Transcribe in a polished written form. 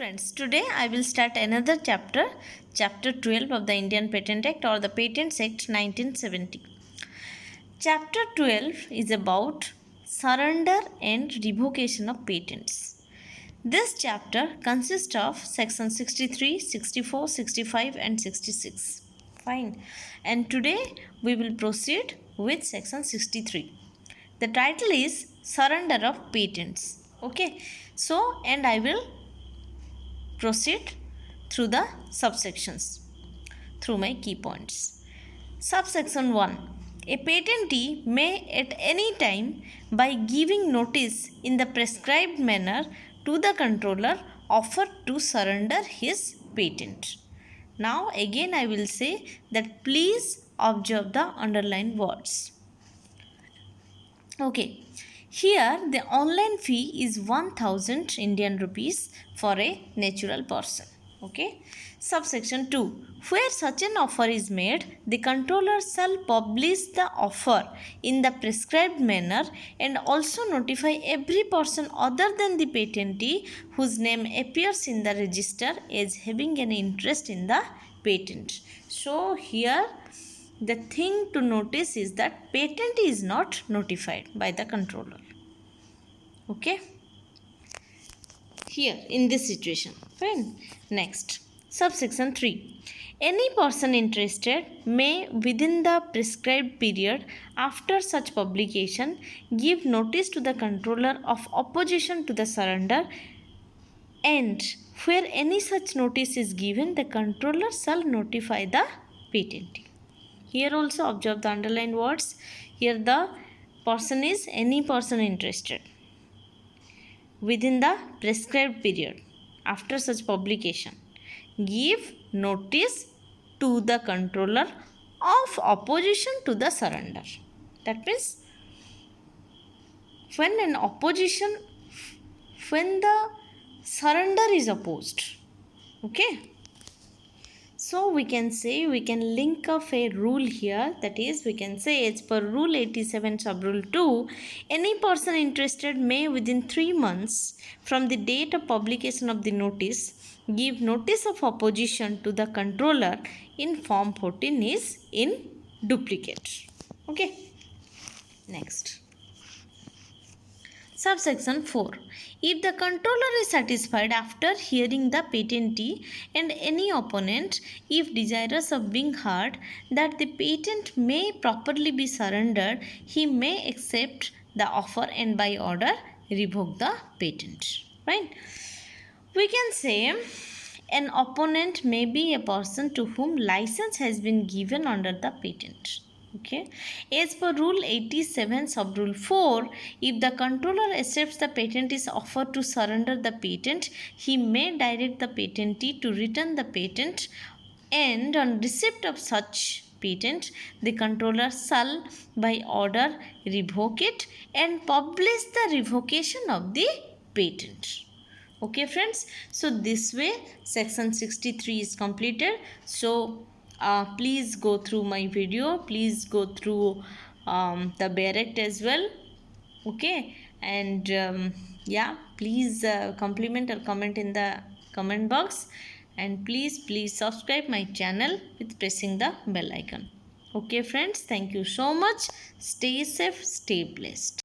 friends, today I will start another chapter, chapter 12 of the Indian Patent Act or the Patents Act 1970. Chapter 12 is about surrender and revocation of patents. This chapter consists of section 63, 64, 65 and 66. Fine. And today we will proceed with section 63. The title is Surrender of Patents. Okay. So, and I will proceed through the subsections, through my key points. Subsection 1. A patentee may at any time, by giving notice in the prescribed manner to the controller, offer to surrender his patent. Now again I will say that please observe the underlined words. Okay. Here the online fee is 1000 Indian rupees for a natural person. Okay. Subsection 2. Where such an offer is made, the controller shall publish the offer in the prescribed manner and also notify every person other than the patentee whose name appears in the register as having an interest in the patent. So here the thing to notice is that patentee is not notified by the controller. Okay. Here in this situation. Fine. Next. Subsection 3. Any person interested may within the prescribed period after such publication give notice to the controller of opposition to the surrender, and where any such notice is given, the controller shall notify the patentee. Here also observe the underlined words. Here the person is any person interested within the prescribed period after such publication give notice to the controller of opposition to the surrender. That means when the surrender is opposed. Okay. So we can link up a rule here, that is we can say as per rule 87 sub rule 2, any person interested may within 3 months from the date of publication of the notice give notice of opposition to the controller in form 14 is in duplicate. Okay. Next. Subsection 4. If the controller is satisfied after hearing the patentee and any opponent, if desirous of being heard, that the patent may properly be surrendered, he may accept the offer and by order revoke the patent. Right? We can say an opponent may be a person to whom license has been given under the patent. Okay. As per rule 87 sub rule 4, if the controller accepts the patentee's offer to surrender the patent, he may direct the patentee to return the patent, and on receipt of such patent, the controller shall by order revoke it and publish the revocation of the patent. Okay friends, so this way section 63 is completed. So please go through my video, please go through the Bare Act as well. Okay, and yeah, please compliment or comment in the comment box, and please subscribe my channel with pressing the bell icon. Okay friends, thank you so much. Stay safe, stay blessed.